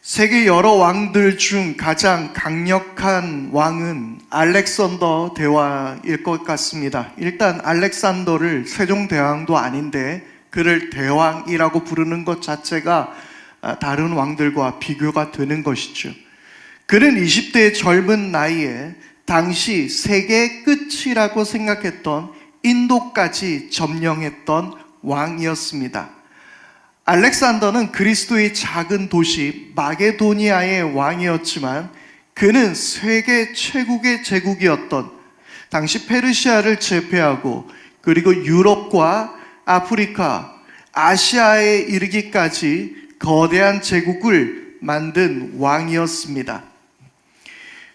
세계 여러 왕들 중 가장 강력한 왕은 알렉산더 대왕일 것 같습니다. 일단 알렉산더를 세종대왕도 아닌데 그를 대왕이라고 부르는 것 자체가 다른 왕들과 비교가 되는 것이죠. 그는 20대의 젊은 나이에 당시 세계의 끝이라고 생각했던 인도까지 점령했던 왕이었습니다. 알렉산더는 그리스도의 작은 도시 마게도니아의 왕이었지만 그는 세계 최고의 제국이었던 당시 페르시아를 제패하고 그리고 유럽과 아프리카, 아시아에 이르기까지 거대한 제국을 만든 왕이었습니다.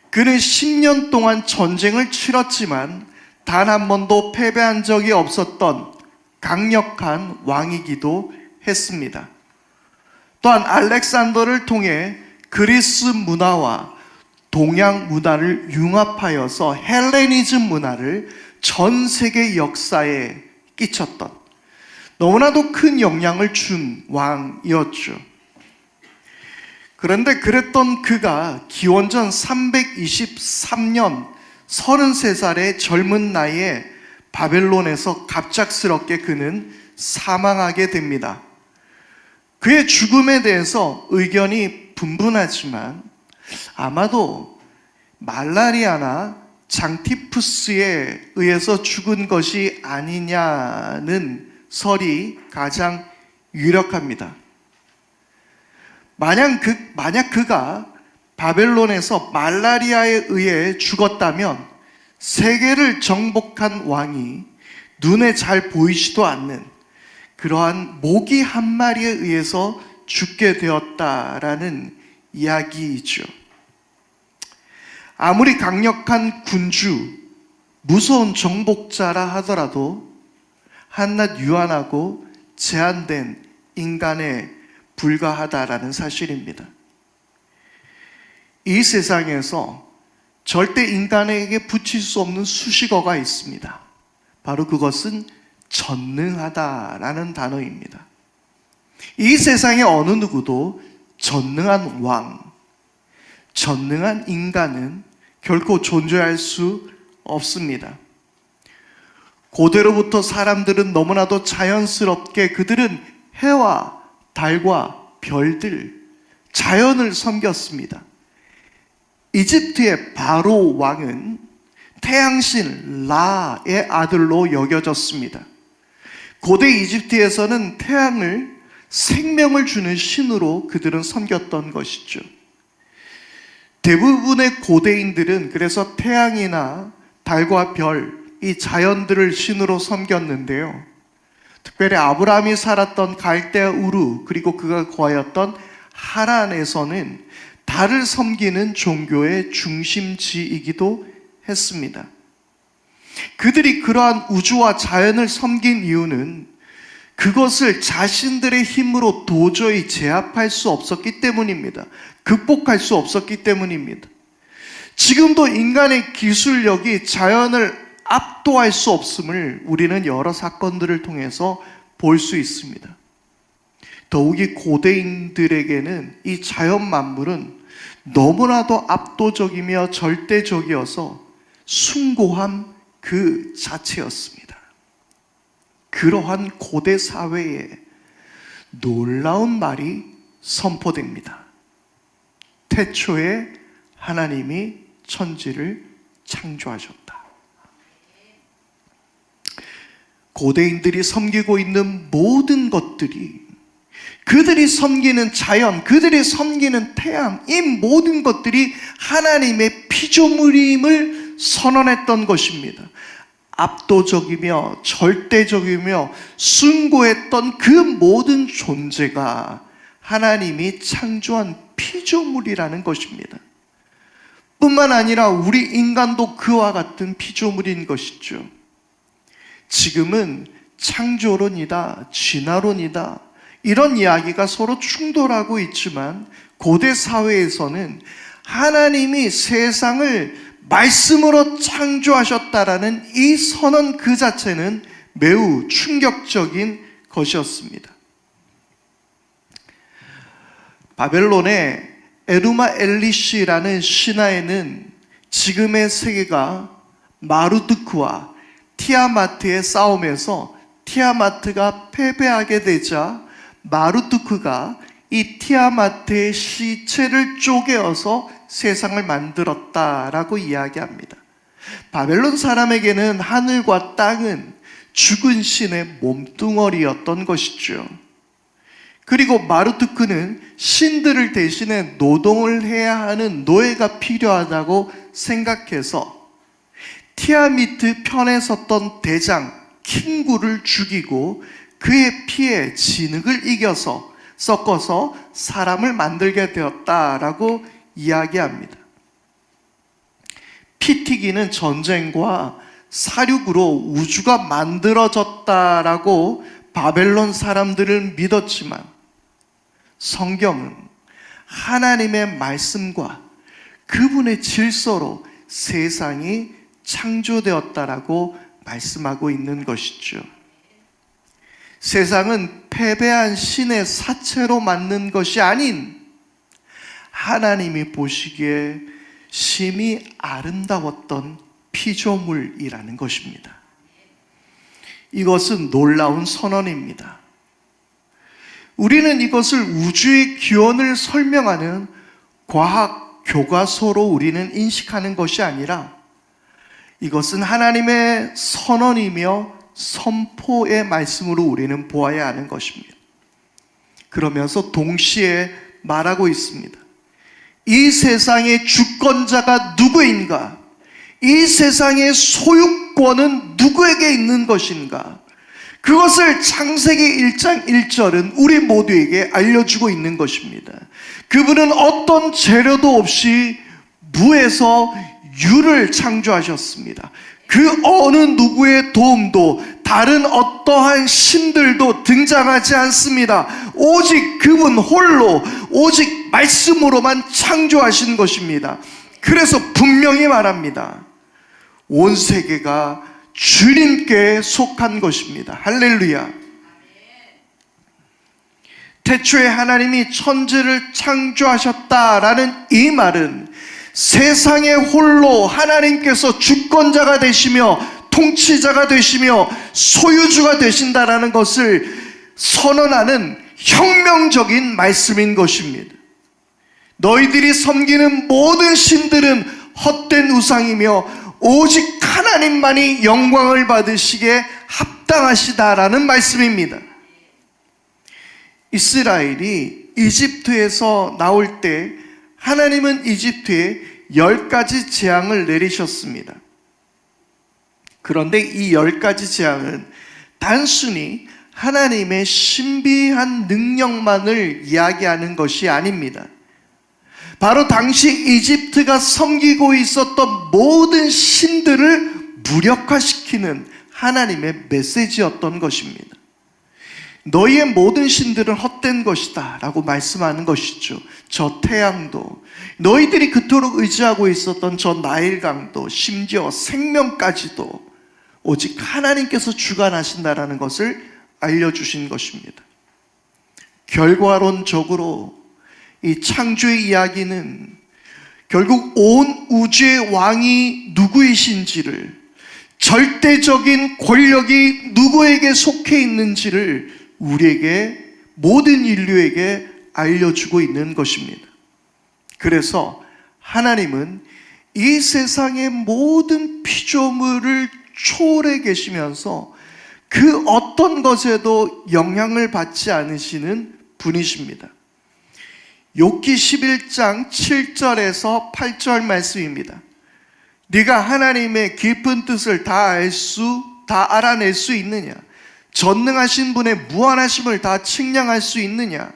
그는 10년 동안 전쟁을 치렀지만 단 한 번도 패배한 적이 없었던 강력한 왕이기도 했습니다. 또한 알렉산더를 통해 그리스 문화와 동양 문화를 융합하여서 헬레니즘 문화를 전 세계 역사에 끼쳤던 너무나도 큰 영향을 준 왕이었죠. 그런데 그랬던 그가 기원전 323년 33살의 젊은 나이에 바벨론에서 갑작스럽게 그는 사망하게 됩니다. 그의 죽음에 대해서 의견이 분분하지만 아마도 말라리아나 장티푸스에 의해서 죽은 것이 아니냐는 설이 가장 유력합니다. 만약 그가 바벨론에서 말라리아에 의해 죽었다면 세계를 정복한 왕이 눈에 잘 보이지도 않는 그러한 모기 한 마리에 의해서 죽게 되었다라는 이야기이죠. 아무리 강력한 군주, 무서운 정복자라 하더라도 한낱 유한하고 제한된 인간에 불과하다라는 사실입니다. 이 세상에서 절대 인간에게 붙일 수 없는 수식어가 있습니다. 바로 그것은 전능하다라는 단어입니다. 이 세상의 어느 누구도 전능한 왕, 전능한 인간은 결코 존재할 수 없습니다. 고대로부터 사람들은 너무나도 자연스럽게 그들은 해와 달과 별들, 자연을 섬겼습니다. 이집트의 바로 왕은 태양신 라의 아들로 여겨졌습니다. 고대 이집트에서는 태양을 생명을 주는 신으로 그들은 섬겼던 것이죠. 대부분의 고대인들은 그래서 태양이나 달과 별, 이 자연들을 신으로 섬겼는데요. 특별히 아브라함이 살았던 갈대아 우르 그리고 그가 거하였던 하란에서는 달을 섬기는 종교의 중심지이기도 했습니다. 그들이 그러한 우주와 자연을 섬긴 이유는 그것을 자신들의 힘으로 도저히 제압할 수 없었기 때문입니다. 극복할 수 없었기 때문입니다. 지금도 인간의 기술력이 자연을 압도할 수 없음을 우리는 여러 사건들을 통해서 볼 수 있습니다. 더욱이 고대인들에게는 이 자연 만물은 너무나도 압도적이며 절대적이어서 숭고함 그 자체였습니다. 그러한 고대 사회에 놀라운 말이 선포됩니다. 태초에 하나님이 천지를 창조하셨다. 고대인들이 섬기고 있는 모든 것들이 그들이 섬기는 자연, 그들이 섬기는 태양, 이 모든 것들이 하나님의 피조물임을 선언했던 것입니다. 압도적이며 절대적이며 숭고했던 그 모든 존재가 하나님이 창조한 피조물이라는 것입니다. 뿐만 아니라 우리 인간도 그와 같은 피조물인 것이죠. 지금은 창조론이다, 진화론이다, 이런 이야기가 서로 충돌하고 있지만 고대 사회에서는 하나님이 세상을 말씀으로 창조하셨다라는 이 선언 그 자체는 매우 충격적인 것이었습니다. 바벨론의 에루마 엘리시라는 신화에는 지금의 세계가 마루두크와 티아마트의 싸움에서 티아마트가 패배하게 되자 마루두크가 이 티아마트의 시체를 쪼개어서 세상을 만들었다라고 이야기합니다. 바벨론 사람에게는 하늘과 땅은 죽은 신의 몸뚱어리였던 것이죠. 그리고 마루두크는 신들을 대신해 노동을 해야 하는 노예가 필요하다고 생각해서 티아미트 편에 섰던 대장 킹구를 죽이고 그의 피에 진흙을 이겨서 섞어서 사람을 만들게 되었다라고 이야기합니다. 피튀기는 전쟁과 사륙으로 우주가 만들어졌다라고 바벨론 사람들을 믿었지만 성경은 하나님의 말씀과 그분의 질서로 세상이 창조되었다라고 말씀하고 있는 것이죠. 세상은 패배한 신의 사체로 만든 것이 아닌 하나님이 보시기에 심히 아름다웠던 피조물이라는 것입니다. 이것은 놀라운 선언입니다. 우리는 이것을 우주의 기원을 설명하는 과학 교과서로 우리는 인식하는 것이 아니라 이것은 하나님의 선언이며 선포의 말씀으로 우리는 보아야 하는 것입니다. 그러면서 동시에 말하고 있습니다. 이 세상의 주권자가 누구인가? 이 세상의 소유권은 누구에게 있는 것인가? 그것을 창세기 1장 1절은 우리 모두에게 알려주고 있는 것입니다. 그분은 어떤 재료도 없이 무에서 유를 창조하셨습니다. 그 어느 누구의 도움도 다른 어떠한 신들도 등장하지 않습니다. 오직 그분 홀로 오직 말씀으로만 창조하신 것입니다. 그래서 분명히 말합니다. 온 세계가 주님께 속한 것입니다. 할렐루야. 태초에 하나님이 천지를 창조하셨다라는 이 말은 세상에 홀로 하나님께서 주권자가 되시며 통치자가 되시며 소유주가 되신다라는 것을 선언하는 혁명적인 말씀인 것입니다. 너희들이 섬기는 모든 신들은 헛된 우상이며 오직 하나님만이 영광을 받으시기에 합당하시다라는 말씀입니다. 이스라엘이 이집트에서 나올 때 하나님은 이집트에 10가지 재앙을 내리셨습니다. 그런데 이 10가지 재앙은 단순히 하나님의 신비한 능력만을 이야기하는 것이 아닙니다. 바로 당시 이집트가 섬기고 있었던 모든 신들을 무력화시키는 하나님의 메시지였던 것입니다. 너희의 모든 신들은 헛된 것이다 라고 말씀하는 것이죠. 저 태양도, 너희들이 그토록 의지하고 있었던 저 나일강도, 심지어 생명까지도 오직 하나님께서 주관하신다라는 것을 알려주신 것입니다. 결과론적으로 이 창조의 이야기는 결국 온 우주의 왕이 누구이신지를, 절대적인 권력이 누구에게 속해 있는지를 우리에게, 모든 인류에게 알려주고 있는 것입니다. 그래서 하나님은 이 세상의 모든 피조물을 초월해 계시면서 그 어떤 것에도 영향을 받지 않으시는 분이십니다. 욥기 11장 7절에서 8절 말씀입니다. 네가 하나님의 깊은 뜻을 다 알아낼 수 있느냐? 전능하신 분의 무한하심을 다 측량할 수 있느냐?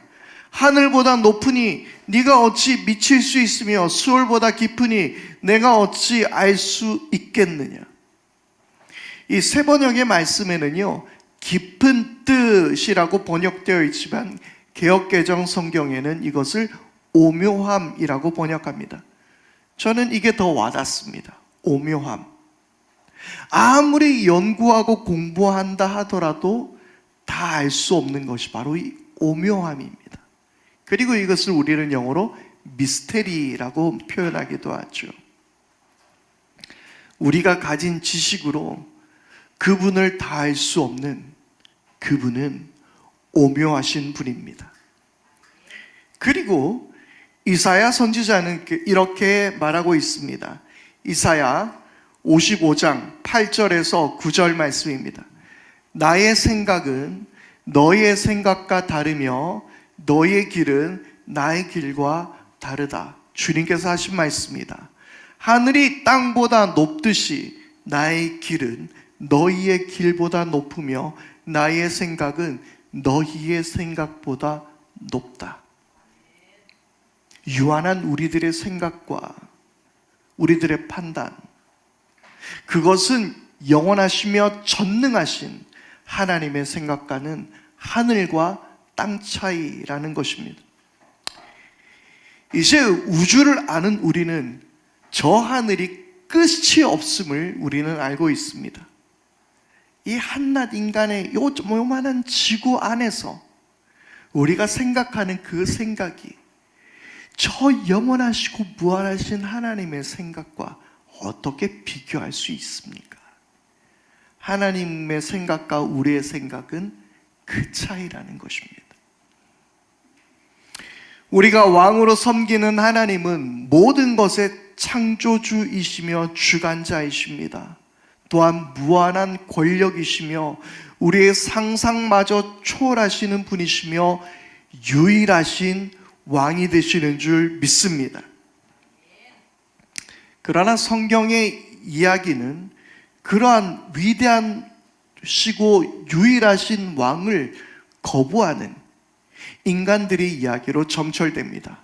하늘보다 높으니 네가 어찌 미칠 수 있으며 수월보다 깊으니 내가 어찌 알 수 있겠느냐? 이 세 번역의 말씀에는요, 깊은 뜻이라고 번역되어 있지만 개역개정 성경에는 이것을 오묘함이라고 번역합니다. 저는 이게 더 와닿습니다. 오묘함. 아무리 연구하고 공부한다 하더라도 다 알 수 없는 것이 바로 이 오묘함입니다. 그리고 이것을 우리는 영어로 미스테리라고 표현하기도 하죠. 우리가 가진 지식으로 그분을 다 알 수 없는 그분은 오묘하신 분입니다. 그리고 이사야 선지자는 이렇게 말하고 있습니다. 이사야 55장 8절에서 9절 말씀입니다. 나의 생각은 너희의 생각과 다르며 너희의 길은 나의 길과 다르다. 주님께서 하신 말씀입니다. 하늘이 땅보다 높듯이 나의 길은 너희의 길보다 높으며 나의 생각은 너희의 생각보다 높다. 유한한 우리들의 생각과 우리들의 판단, 그것은 영원하시며 전능하신 하나님의 생각과는 하늘과 땅 차이라는 것입니다. 이제 우주를 아는 우리는 저 하늘이 끝이 없음을 우리는 알고 있습니다. 이 한낱 인간의 요만한 지구 안에서 우리가 생각하는 그 생각이 저 영원하시고 무한하신 하나님의 생각과 어떻게 비교할 수 있습니까? 하나님의 생각과 우리의 생각은 그 차이라는 것입니다. 우리가 왕으로 섬기는 하나님은 모든 것의 창조주이시며 주관자이십니다. 또한 무한한 권력이시며 우리의 상상마저 초월하시는 분이시며 유일하신 왕이 되시는 줄 믿습니다. 그러나 성경의 이야기는 그러한 위대하시고 유일하신 왕을 거부하는 인간들의 이야기로 점철됩니다.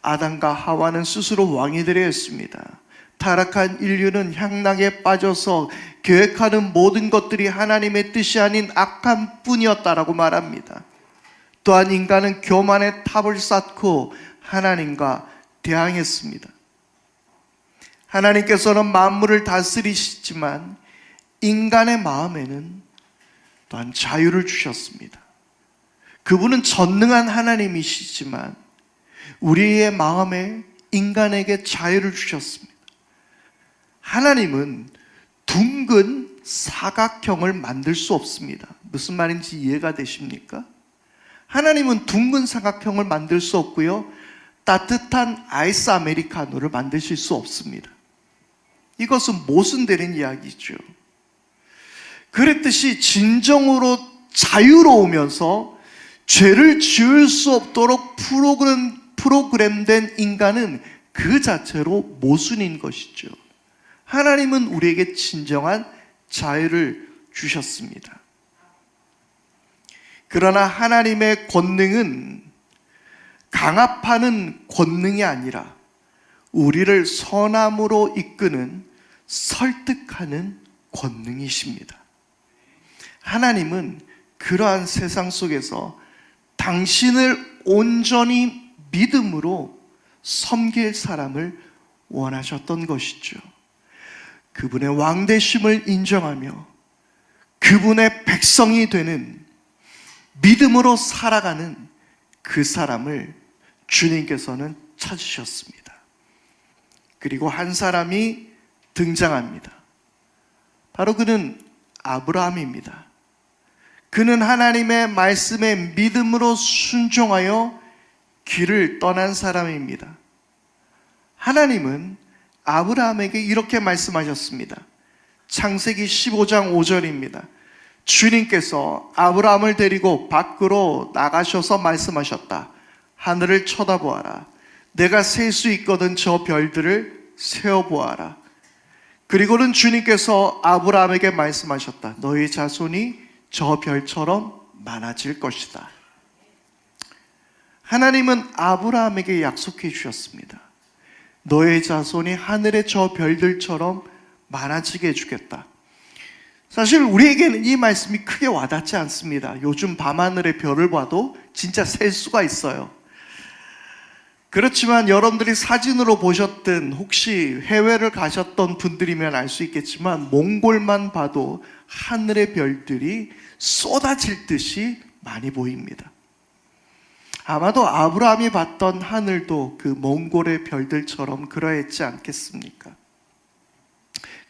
아담과 하와는 스스로 왕이 되려 했습니다. 타락한 인류는 향락에 빠져서 계획하는 모든 것들이 하나님의 뜻이 아닌 악한 뿐이었다라고 말합니다. 또한 인간은 교만의 탑을 쌓고 하나님과 대항했습니다. 하나님께서는 만물을 다스리시지만 인간의 마음에는 또한 자유를 주셨습니다. 그분은 전능한 하나님이시지만 우리의 마음에 인간에게 자유를 주셨습니다. 하나님은 둥근 사각형을 만들 수 없습니다. 무슨 말인지 이해가 되십니까? 하나님은 둥근 사각형을 만들 수 없고요, 따뜻한 아이스 아메리카노를 만드실 수 없습니다. 이것은 모순되는 이야기죠. 그랬듯이 진정으로 자유로우면서 죄를 지을 수 없도록 프로그램된 인간은 그 자체로 모순인 것이죠. 하나님은 우리에게 진정한 자유를 주셨습니다. 그러나 하나님의 권능은 강압하는 권능이 아니라 우리를 선함으로 이끄는 설득하는 권능이십니다. 하나님은 그러한 세상 속에서 당신을 온전히 믿음으로 섬길 사람을 원하셨던 것이죠. 그분의 왕되심을 인정하며 그분의 백성이 되는 믿음으로 살아가는 그 사람을 주님께서는 찾으셨습니다. 그리고 한 사람이 등장합니다. 바로 그는 아브라함입니다. 그는 하나님의 말씀에 믿음으로 순종하여 길을 떠난 사람입니다. 하나님은 아브라함에게 이렇게 말씀하셨습니다. 창세기 15장 5절입니다. 주님께서 아브라함을 데리고 밖으로 나가셔서 말씀하셨다. 하늘을 쳐다보아라. 내가 셀 수 있거든 저 별들을 세어보아라. 그리고는 주님께서 아브라함에게 말씀하셨다. 너희 자손이 저 별처럼 많아질 것이다. 하나님은 아브라함에게 약속해 주셨습니다. 너의 자손이 하늘의 저 별들처럼 많아지게 해주겠다. 사실 우리에게는 이 말씀이 크게 와닿지 않습니다. 요즘 밤하늘의 별을 봐도 진짜 셀 수가 있어요. 그렇지만 여러분들이 사진으로 보셨든 혹시 해외를 가셨던 분들이면 알 수 있겠지만 몽골만 봐도 하늘의 별들이 쏟아질 듯이 많이 보입니다. 아마도 아브라함이 봤던 하늘도 그 몽골의 별들처럼 그러했지 않겠습니까?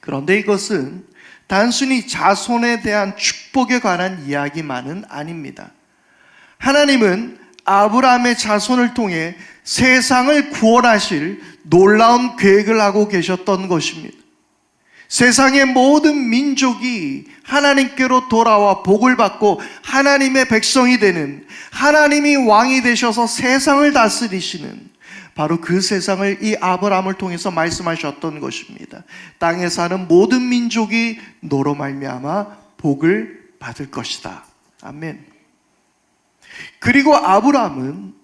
그런데 이것은 단순히 자손에 대한 축복에 관한 이야기만은 아닙니다. 하나님은 아브라함의 자손을 통해 세상을 구원하실 놀라운 계획을 하고 계셨던 것입니다. 세상의 모든 민족이 하나님께로 돌아와 복을 받고 하나님의 백성이 되는, 하나님이 왕이 되셔서 세상을 다스리시는 바로 그 세상을 이 아브라함을 통해서 말씀하셨던 것입니다. 땅에 사는 모든 민족이 너로 말미암아 복을 받을 것이다. 아멘. 그리고 아브라함은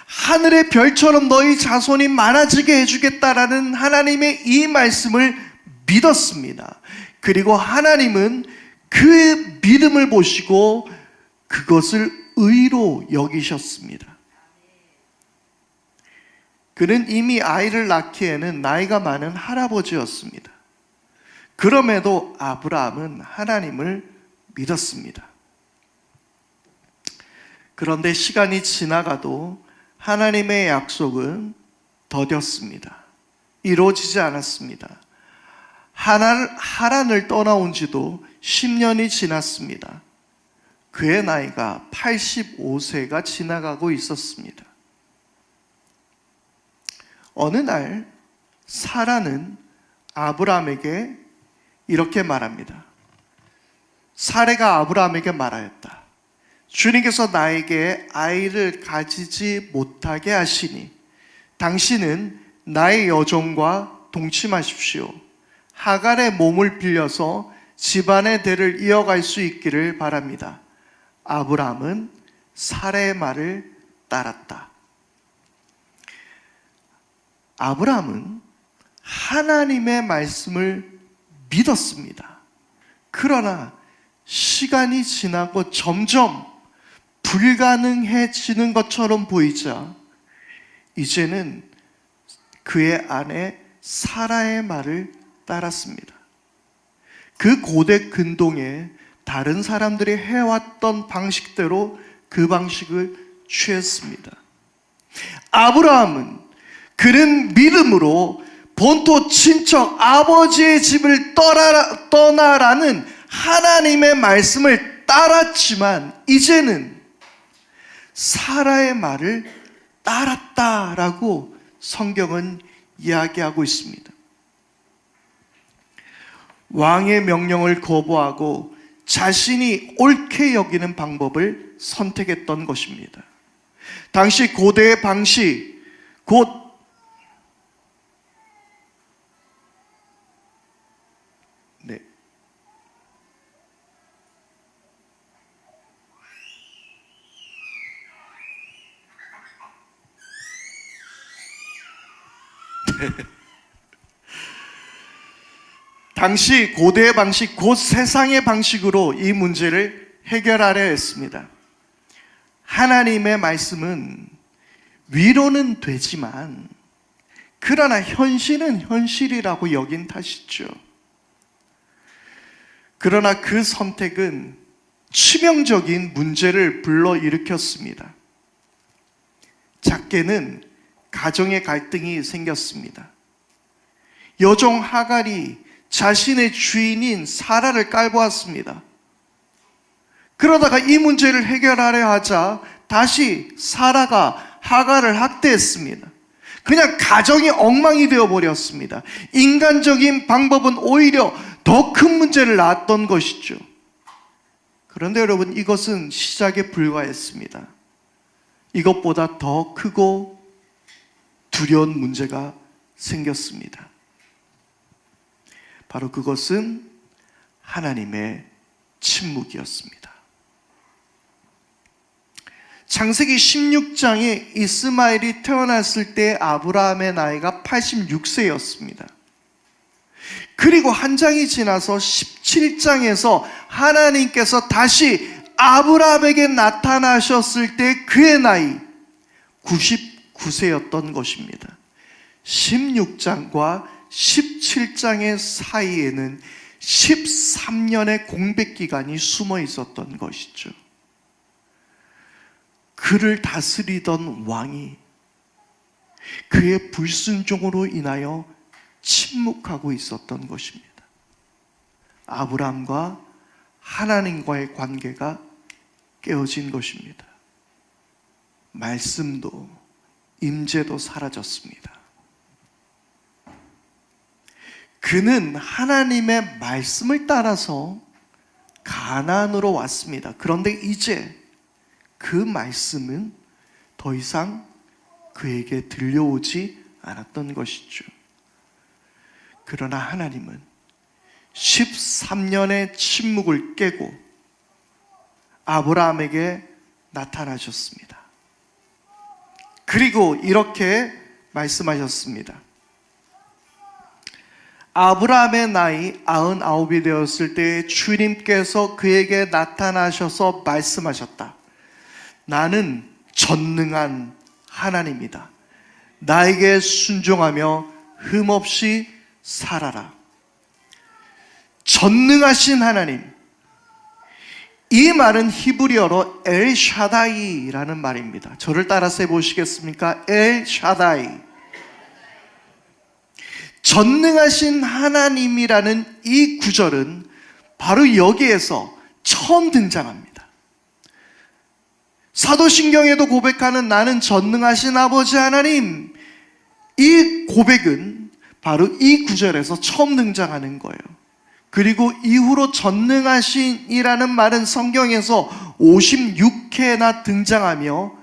하늘의 별처럼 너희 자손이 많아지게 해주겠다라는 하나님의 이 말씀을 믿었습니다. 그리고 하나님은 그 믿음을 보시고 그것을 의로 여기셨습니다. 그는 이미 아이를 낳기에는 나이가 많은 할아버지였습니다. 그럼에도 아브라함은 하나님을 믿었습니다. 그런데 시간이 지나가도 하나님의 약속은 더뎠습니다. 이루어지지 않았습니다. 하란을 떠나온 지도 10년이 지났습니다. 그의 나이가 85세가 지나가고 있었습니다. 어느 날 사라는 아브라함에게 이렇게 말합니다. 사레가 아브라함에게 말하였다. 주님께서 나에게 아이를 가지지 못하게 하시니 당신은 나의 여종과 동침하십시오. 하갈의 몸을 빌려서 집안의 대를 이어갈 수 있기를 바랍니다. 아브라함은 사레의 말을 따랐다. 아브라함은 하나님의 말씀을 믿었습니다. 그러나 시간이 지나고 점점 불가능해지는 것처럼 보이자 이제는 그의 아내 사라의 말을 따랐습니다. 그 고대 근동에 다른 사람들이 해왔던 방식대로 그 방식을 취했습니다. 아브라함은 그는 믿음으로 본토 친척 아버지의 집을 떠나라는 하나님의 말씀을 따랐지만 이제는 사라의 말을 따랐다라고 성경은 이야기하고 있습니다. 왕의 명령을 거부하고 자신이 옳게 여기는 방법을 선택했던 것입니다. 당시 고대의 방식, 곧 당시 고대의 방식, 곧 세상의 방식으로 이 문제를 해결하려 했습니다. 하나님의 말씀은 위로는 되지만 그러나 현실은 현실이라고 여긴 탓이죠. 그러나 그 선택은 치명적인 문제를 불러일으켰습니다. 작게는 가정의 갈등이 생겼습니다. 여종 하갈이 자신의 주인인 사라를 깔보았습니다. 그러다가 이 문제를 해결하려 하자 다시 사라가 하갈을 학대했습니다. 그냥 가정이 엉망이 되어버렸습니다. 인간적인 방법은 오히려 더 큰 문제를 낳았던 것이죠. 그런데 여러분, 이것은 시작에 불과했습니다. 이것보다 더 크고 두려운 문제가 생겼습니다. 바로 그것은 하나님의 침묵이었습니다. 창세기 16장에 이스마엘이 태어났을 때 아브라함의 나이가 86세였습니다. 그리고 한 장이 지나서 17장에서 하나님께서 다시 아브라함에게 나타나셨을 때 그의 나이 99세였던 것입니다. 16장과 17장의 사이에는 13년의 공백 기간이 숨어 있었던 것이죠. 그를 다스리던 왕이 그의 불순종으로 인하여 침묵하고 있었던 것입니다. 아브라함과 하나님과의 관계가 깨어진 것입니다. 말씀도 임재도 사라졌습니다. 그는 하나님의 말씀을 따라서 가나안으로 왔습니다. 그런데 이제 그 말씀은 더 이상 그에게 들려오지 않았던 것이죠. 그러나 하나님은 13년의 침묵을 깨고 아브라함에게 나타나셨습니다. 그리고 이렇게 말씀하셨습니다. 아브라함의 나이 99이 되었을 때 주님께서 그에게 나타나셔서 말씀하셨다. 나는 전능한 하나님이다. 나에게 순종하며 흠없이 살아라. 전능하신 하나님. 이 말은 히브리어로 엘샤다이라는 말입니다. 저를 따라서 해보시겠습니까? 엘샤다이. 전능하신 하나님이라는 이 구절은 바로 여기에서 처음 등장합니다. 사도신경에도 고백하는 나는 전능하신 아버지 하나님, 이 고백은 바로 이 구절에서 처음 등장하는 거예요. 그리고 이후로 전능하신이라는 말은 성경에서 56회나 등장하며,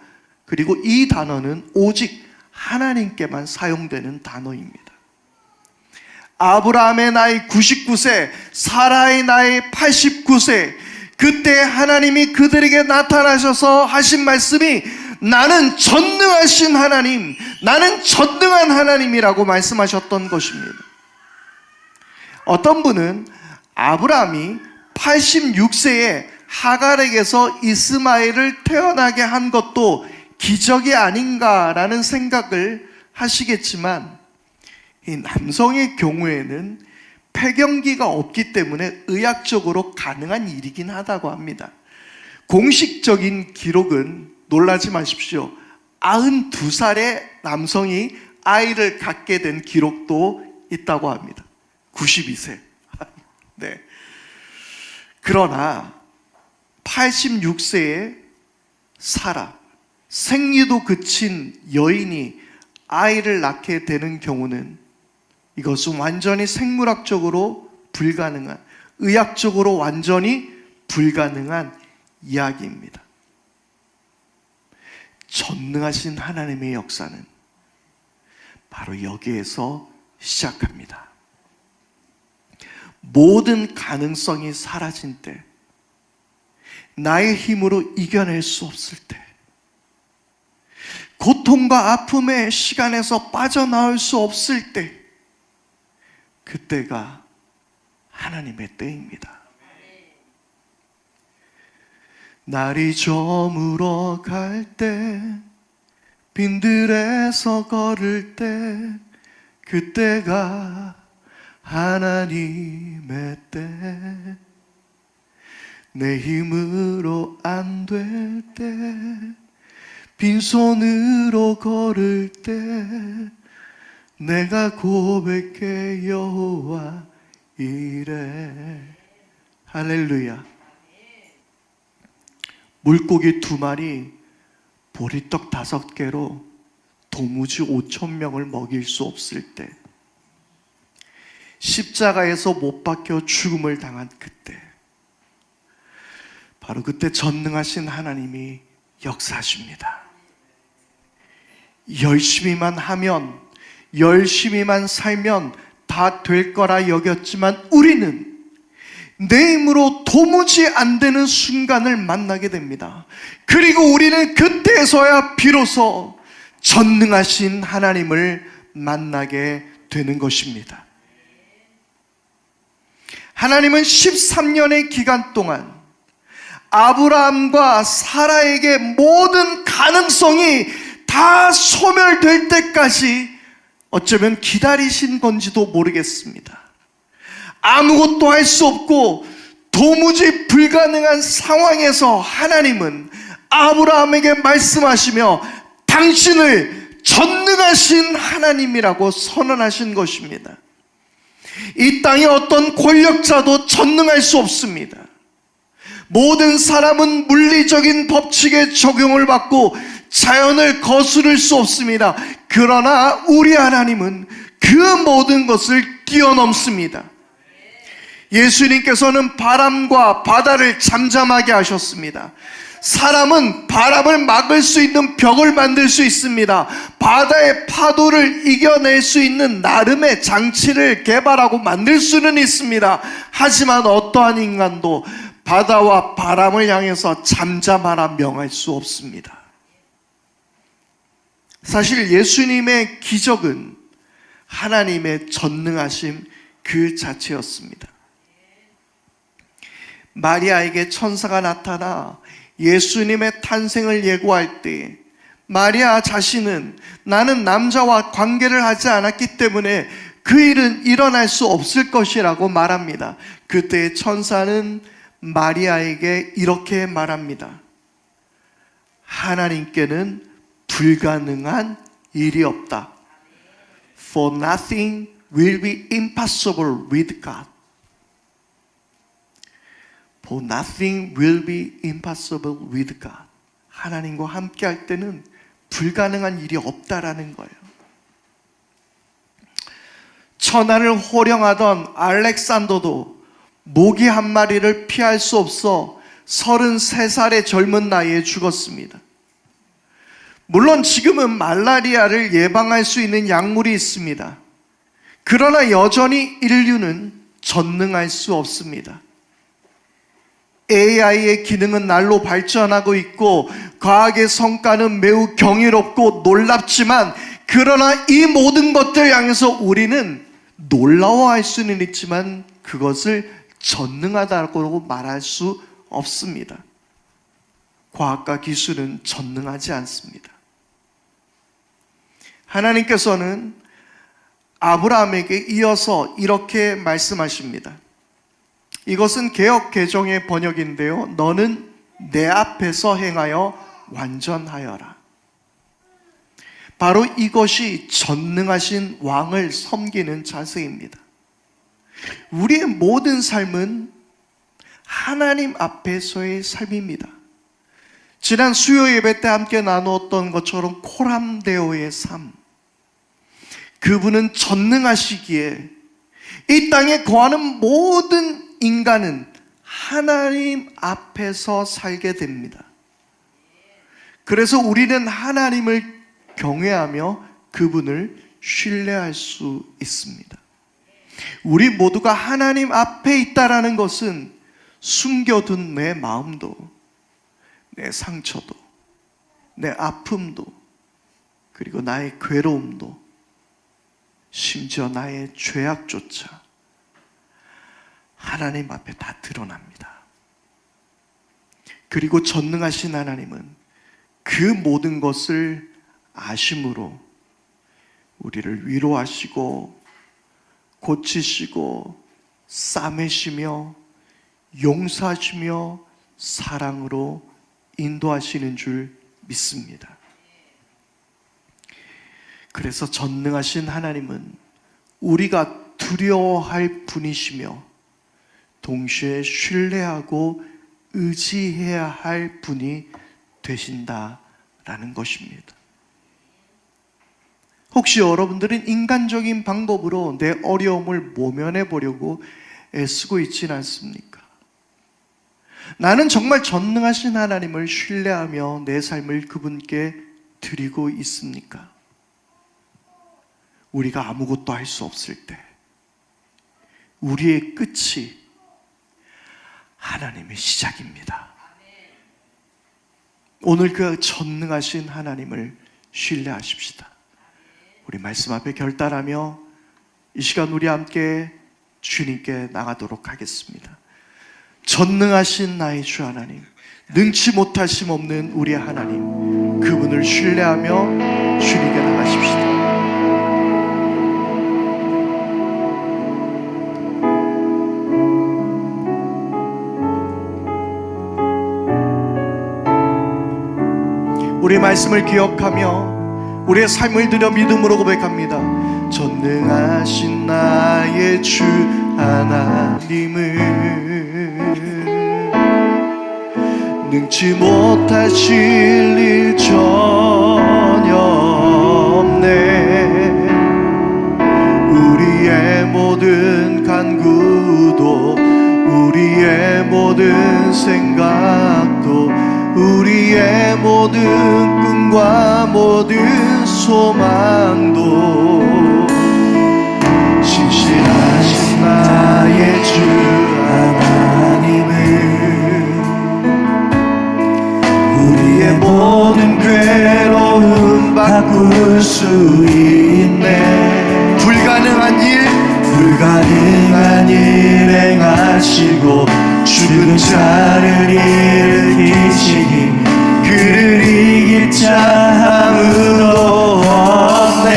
그리고 이 단어는 오직 하나님께만 사용되는 단어입니다. 아브라함의 나이 99세, 사라의 나이 89세, 그때 하나님이 그들에게 나타나셔서 하신 말씀이 나는 전능하신 하나님, 나는 전능한 하나님이라고 말씀하셨던 것입니다. 어떤 분은 아브라함이 86세에 하갈에게서 이스마엘을 태어나게 한 것도 기적이 아닌가라는 생각을 하시겠지만, 이 남성의 경우에는 폐경기가 없기 때문에 의학적으로 가능한 일이긴 하다고 합니다. 공식적인 기록은 놀라지 마십시오. 92살의 남성이 아이를 갖게 된 기록도 있다고 합니다. 92세. 네. 그러나 86세의 사라, 생리도 그친 여인이 아이를 낳게 되는 경우는 이것은 완전히 생물학적으로 불가능한, 의학적으로 완전히 불가능한 이야기입니다. 전능하신 하나님의 역사는 바로 여기에서 시작합니다. 모든 가능성이 사라진 때, 나의 힘으로 이겨낼 수 없을 때, 고통과 아픔의 시간에서 빠져나올 수 없을 때, 그때가 하나님의 때입니다. 날이 저물어 갈 때, 빈들에서 걸을 때, 그때가 하나님의 때. 내 힘으로 안 될 때, 빈손으로 걸을 때, 내가 고백해 여호와 이래. 할렐루야. 물고기 2마리, 보리떡 5개로 도무지 5,000명을 먹일 수 없을 때, 십자가에서 못 박혀 죽음을 당한 그때, 바로 그때 전능하신 하나님이 역사하십니다. 열심히만 하면, 열심히만 살면 다 될 거라 여겼지만 우리는 내 힘으로 도무지 안 되는 순간을 만나게 됩니다. 그리고 우리는 그때서야 비로소 전능하신 하나님을 만나게 되는 것입니다. 하나님은 13년의 기간 동안 아브라함과 사라에게 모든 가능성이 다 소멸될 때까지 어쩌면 기다리신 건지도 모르겠습니다. 아무것도 할 수 없고 도무지 불가능한 상황에서 하나님은 아브라함에게 말씀하시며 당신을 전능하신 하나님이라고 선언하신 것입니다. 이 땅의 어떤 권력자도 전능할 수 없습니다. 모든 사람은 물리적인 법칙의 적용을 받고 자연을 거스를 수 없습니다. 그러나 우리 하나님은 그 모든 것을 뛰어넘습니다. 예수님께서는 바람과 바다를 잠잠하게 하셨습니다. 사람은 바람을 막을 수 있는 벽을 만들 수 있습니다. 바다의 파도를 이겨낼 수 있는 나름의 장치를 개발하고 만들 수는 있습니다. 하지만 어떠한 인간도 바다와 바람을 향해서 잠잠하라 명할 수 없습니다. 사실 예수님의 기적은 하나님의 전능하심 그 자체였습니다. 마리아에게 천사가 나타나 예수님의 탄생을 예고할 때 마리아 자신은 나는 남자와 관계를 하지 않았기 때문에 그 일은 일어날 수 없을 것이라고 말합니다. 그때 천사는 마리아에게 이렇게 말합니다. 하나님께는 불가능한 일이 없다. For nothing will be impossible with God. For nothing will be impossible with God. 하나님과 함께 할 때는 불가능한 일이 없다라는 거예요. 천하를 호령하던 알렉산더도 모기 한 마리를 피할 수 없어 33살의 젊은 나이에 죽었습니다. 물론 지금은 말라리아를 예방할 수 있는 약물이 있습니다. 그러나 여전히 인류는 전능할 수 없습니다. AI의 기능은 날로 발전하고 있고 과학의 성과는 매우 경이롭고 놀랍지만 그러나 이 모든 것들 향해서 우리는 놀라워할 수는 있지만 그것을 전능하다고 말할 수 없습니다. 과학과 기술은 전능하지 않습니다. 하나님께서는 아브라함에게 이어서 이렇게 말씀하십니다. 이것은 개역 개정의 번역인데요. 너는 내 앞에서 행하여 완전하여라. 바로 이것이 전능하신 왕을 섬기는 자세입니다. 우리의 모든 삶은 하나님 앞에서의 삶입니다. 지난 수요 예배 때 함께 나누었던 것처럼 코람데오의 삶. 그분은 전능하시기에 이 땅에 거하는 모든 인간은 하나님 앞에서 살게 됩니다. 그래서 우리는 하나님을 경외하며 그분을 신뢰할 수 있습니다. 우리 모두가 하나님 앞에 있다라는 것은 숨겨둔 내 마음도, 내 상처도, 내 아픔도, 그리고 나의 괴로움도, 심지어 나의 죄악조차 하나님 앞에 다 드러납니다. 그리고 전능하신 하나님은 그 모든 것을 아심으로 우리를 위로하시고 고치시고 싸매시며 용서하시며 사랑으로 인도하시는 줄 믿습니다. 그래서 전능하신 하나님은 우리가 두려워할 분이시며 동시에 신뢰하고 의지해야 할 분이 되신다라는 것입니다. 혹시 여러분들은 인간적인 방법으로 내 어려움을 모면해 보려고 애쓰고 있지는 않습니까? 나는 정말 전능하신 하나님을 신뢰하며 내 삶을 그분께 드리고 있습니까? 우리가 아무것도 할 수 없을 때 우리의 끝이 하나님의 시작입니다. 오늘 그 전능하신 하나님을 신뢰하십시다. 우리 말씀 앞에 결단하며 이 시간 우리 함께 주님께 나가도록 하겠습니다. 전능하신 나의 주 하나님, 능치 못하심 없는 우리 하나님, 그분을 신뢰하며 주님께 나가십시다. 우리의 말씀을 기억하며 우리의 삶을 들여 믿음으로 고백합니다. 전능하신 나의 주 하나님을 능치 못하실 일 전혀 없네. 우리의 모든 간구도 우리의 모든 생각도 우리의 모든 꿈과 모든 소망도 신실하신 나의 주 하나님을 우리의 모든 괴로움 바꿀 수 있네. 불가능한 일 행하시고 죽은 자를 일으키시니 그를 이길 자 아무도 없네.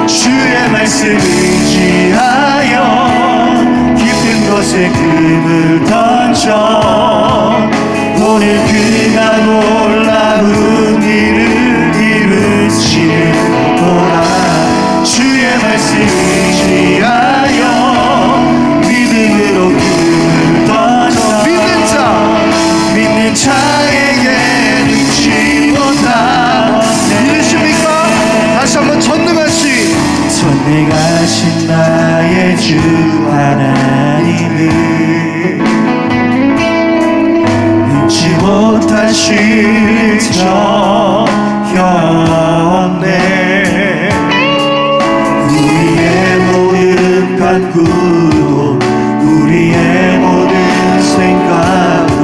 주의 말씀 의지하여 깊은 곳에 금을 던져 오늘 그가 놀라운 일을 이루시리로다. 주의 말씀 의지하여 믿음으로 금을 던져 믿는 자에게 능치 못한 믿으십니까? 다시 한번 전능하신 나의 주 하나님을 능치 못하실 일 전혀 없네. 우리의 모든 간구도 우리의 모든 생각도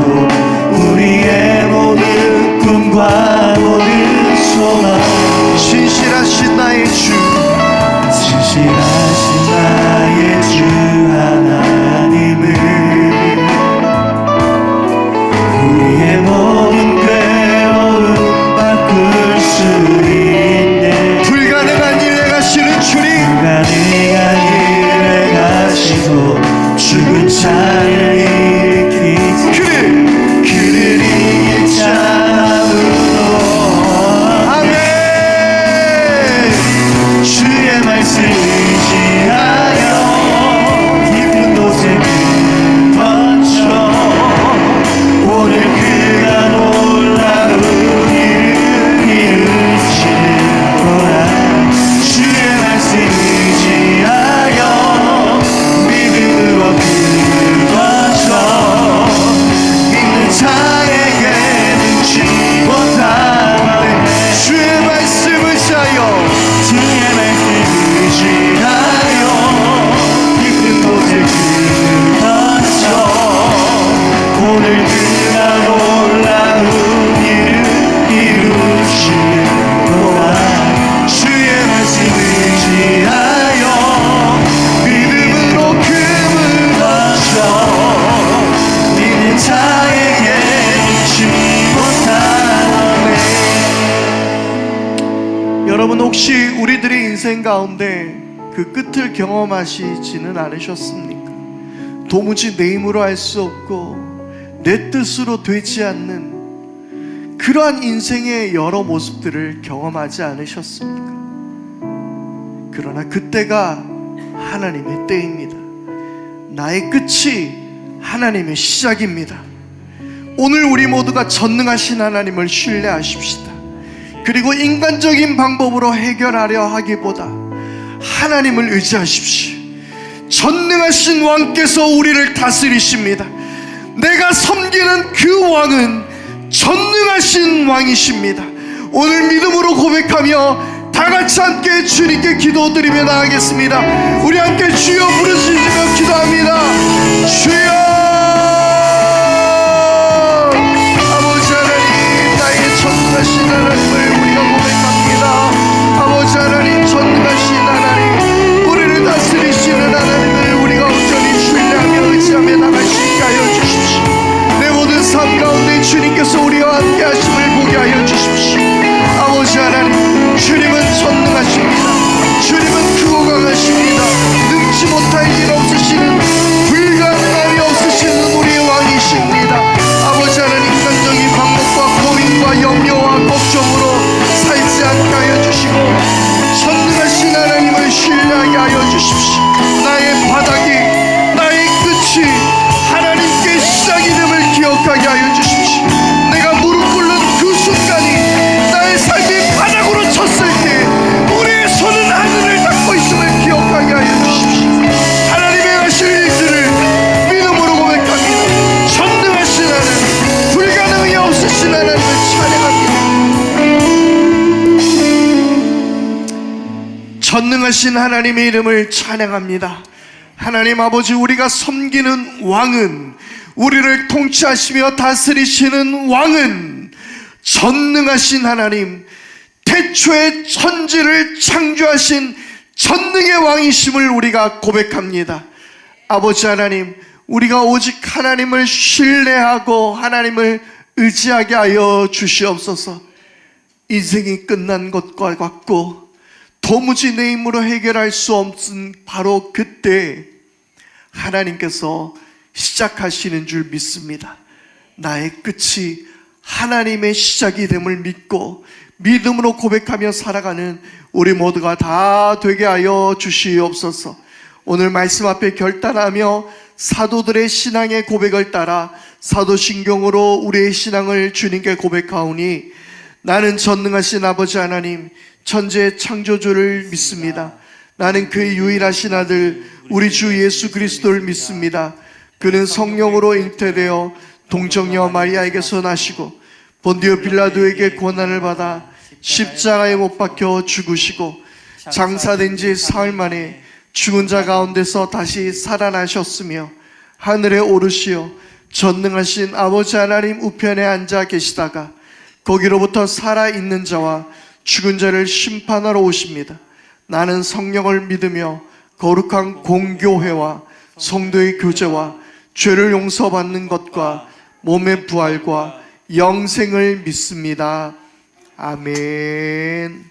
우리의 모든 꿈과 모든 소망 신실하신 나의 주 하나님을 우리의 모든 괴로움 바꿀 수 있네. 불가능한 일 행하시는 주님 가시고 죽은 자를 일으키시 그를 이길 자 아무도 아멘. 주의 말씀 의지하여 깊은 곳에 금을 던져 오늘 그가 놀라운 일을 이루시리로다. 주의 말씀 의지하여 믿음으로 금을 던져 믿는 자에게 능치 못하네. 주의 말씀 의지하여 깊은 곳에 금을 던져 오늘 그가 놀라운 일을 이루시리로다. 주의 말씀 의지하여 믿음으로 금을 던져 믿는 자에게 능치 못하네. 여러분 혹시 우리들의 인생 가운데 그 끝을 경험하시지는 않으셨습니까? 도무지 내 힘으로 할 수 없고 내 뜻으로 되지 않는 그러한 인생의 여러 모습들을 경험하지 않으셨습니까? 그러나 그때가 하나님의 때입니다. 나의 끝이 하나님의 시작입니다. 오늘 우리 모두가 전능하신 하나님을 신뢰하십시다. 그리고 인간적인 방법으로 해결하려 하기보다 하나님을 의지하십시오. 전능하신 왕께서 우리를 다스리십니다. 내가 섬기는 그 왕은 전능하신 왕이십니다. 오늘 믿음으로 고백하며 다같이 함께 주님께 기도드리며 나가겠습니다. 우리 함께 주여 부르짖으며 기도합니다. 주여 아버지 하나님, 나의 전능하신 하나님을 우리가 고백합니다. 아버지 하나님, 전능하신 하나님, 우리를 다스리시는 하나님을 우리가 온전히 신뢰하며 의지하며 나갈 수 있게 하여 주십시오. 내 모든 삶 가운데 주님께서 우리와 함께 하심을 보게 하여 주십시오. 아버지 하나님, 주님은 전능하십니다. 주님은 크고 강하십니다. 능치 못할 일 없으시는, 불가능함이 없으시는 우리의 왕이십니다. 아버지 하나님, 인간적인 방법과 전능하신 하나님의 이름을 찬양합니다. 하나님 아버지, 우리가 섬기는 왕은, 우리를 통치하시며 다스리시는 왕은 전능하신 하나님, 태초에 천지를 창조하신 전능의 왕이심을 우리가 고백합니다. 아버지 하나님, 우리가 오직 하나님을 신뢰하고 하나님을 의지하게 하여 주시옵소서. 인생이 끝난 것과 같고 도무지 내 힘으로 해결할 수 없은 바로 그때 하나님께서 시작하시는 줄 믿습니다. 나의 끝이 하나님의 시작이 됨을 믿고 믿음으로 고백하며 살아가는 우리 모두가 다 되게 하여 주시옵소서. 오늘 말씀 앞에 결단하며 사도들의 신앙의 고백을 따라 사도신경으로 우리의 신앙을 주님께 고백하오니, 나는 전능하신 아버지 하나님, 천지의 창조주를 믿습니다. 나는 그의 유일하신 아들 우리 주 예수 그리스도를 믿습니다. 그는 성령으로 잉태되어 동정녀 마리아에게서 나시고 본디오 빌라도에게 고난을 받아 십자가에 못 박혀 죽으시고 장사된 지 사흘 만에 죽은 자 가운데서 다시 살아나셨으며 하늘에 오르시어 전능하신 아버지 하나님 우편에 앉아 계시다가 거기로부터 살아있는 자와 죽은 자를 심판하러 오십니다. 나는 성령을 믿으며 거룩한 공교회와 성도의 교제와 죄를 용서받는 것과 몸의 부활과 영생을 믿습니다. 아멘.